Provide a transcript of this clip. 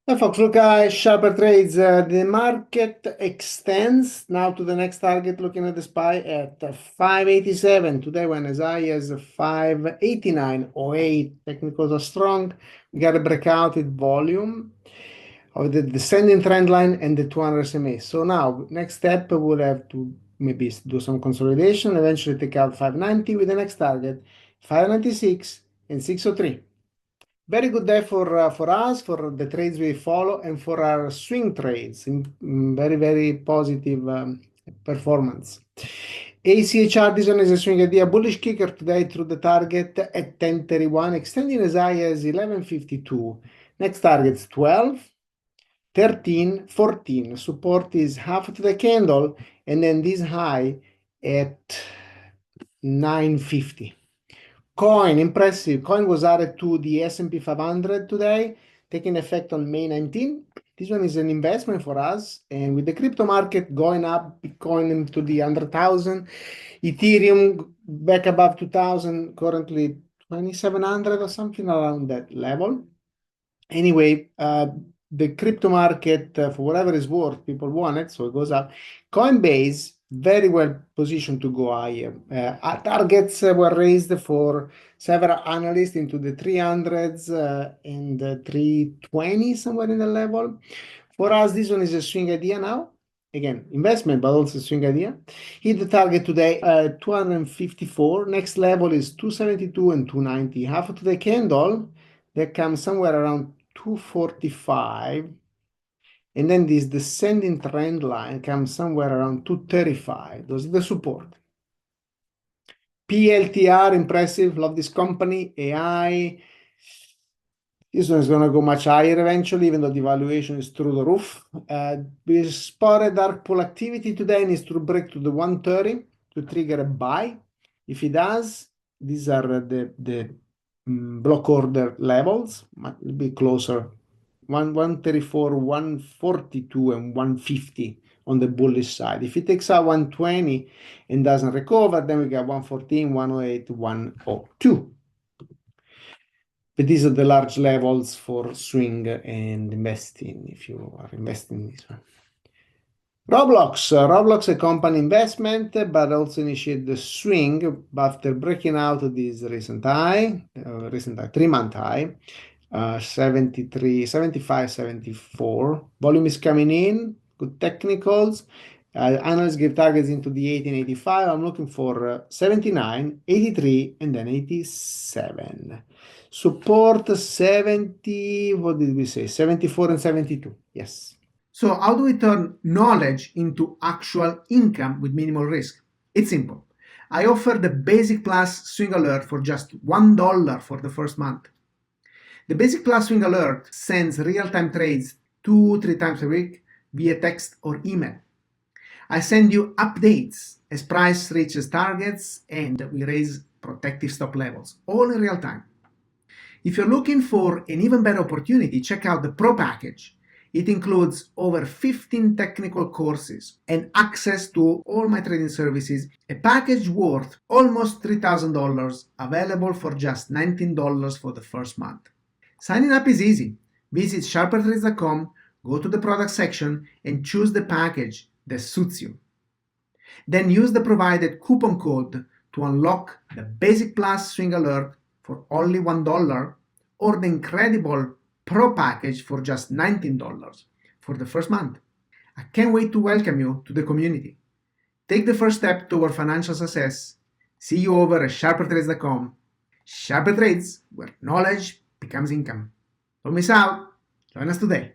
Hi folks, look at SharperTrades. The market extends now to the next target, looking at the SPY at 587. Today went as high as 589.08. Technicals are strong. We got a breakout with volume of the descending trend line and the 200 SMA. So now, next step, we'll have to maybe do some consolidation, eventually take out 590 with the next target, 596 and 603. Very good day for us, for the trades we follow, and for our swing trades. Very, very positive performance. ACHR, this one is a swing idea. Bullish kicker today through the target at 1031, extending as high as 1152. Next target's 12, 13, 14. Support is half of the candle, and then this high at 950. Coin, impressive. Coin was added to the S&P 500 today, taking effect on May 19. This one is an investment for us. And with the crypto market going up, Bitcoin into the 100,000, Ethereum back above 2,000, currently 2,700 or something around that level. Anyway, the crypto market, for whatever it's worth, people want it, so it goes up. Coinbase, very well positioned to go higher. Our targets were raised for several analysts into the 300s and the 320, somewhere in the level. For us, this one is a swing idea now. Again, investment, but also swing idea. Hit the target today, 254. Next level is 272 and 290. Half of the candle, that comes somewhere around 245. And then this descending trend line comes somewhere around 235. Those are the support. PLTR, impressive. Love this company. AI. This one is going to go much higher eventually, even though the valuation is through the roof. We spotted dark pool activity today, needs to break to the 130 to trigger a buy. If it does, these are the block order levels, might be closer. 134, 142, and 150 on the bullish side. If it takes out 120 and doesn't recover, then we got 114, 108, 102. But these are the large levels for swing and investing, if you are investing in this one. Roblox, a company investment, but also initiated the swing after breaking out of this recent high, 3-month high, 73, 75, 74. Volume is coming in, good technicals. Analysts give targets into the 1885. I'm looking for 79, 83, and then 87. Support 70, what did we say? 74 and 72, yes. So how do we turn knowledge into actual income with minimal risk? It's simple. I offer the Basic Plus Swing Alert for just $1 for the first month. The Basic Plus Swing Alert sends real-time trades 2-3 times a week via text or email. I send you updates as price reaches targets and we raise protective stop levels, all in real time. If you're looking for an even better opportunity, check out the Pro package. It includes over 15 technical courses and access to all my trading services, a package worth almost $3,000, available for just $19 for the first month. Signing up is easy. Visit SharperTrades.com, go to the product section, and choose the package that suits you. Then use the provided coupon code to unlock the Basic Plus Swing Alert for only $1 or the incredible Pro package for just $19 for the first month. I can't wait to welcome you to the community. Take the first step toward financial success. See you over at SharperTrades.com. SharperTrades, where knowledge becomes income. Don't miss out. Join us today.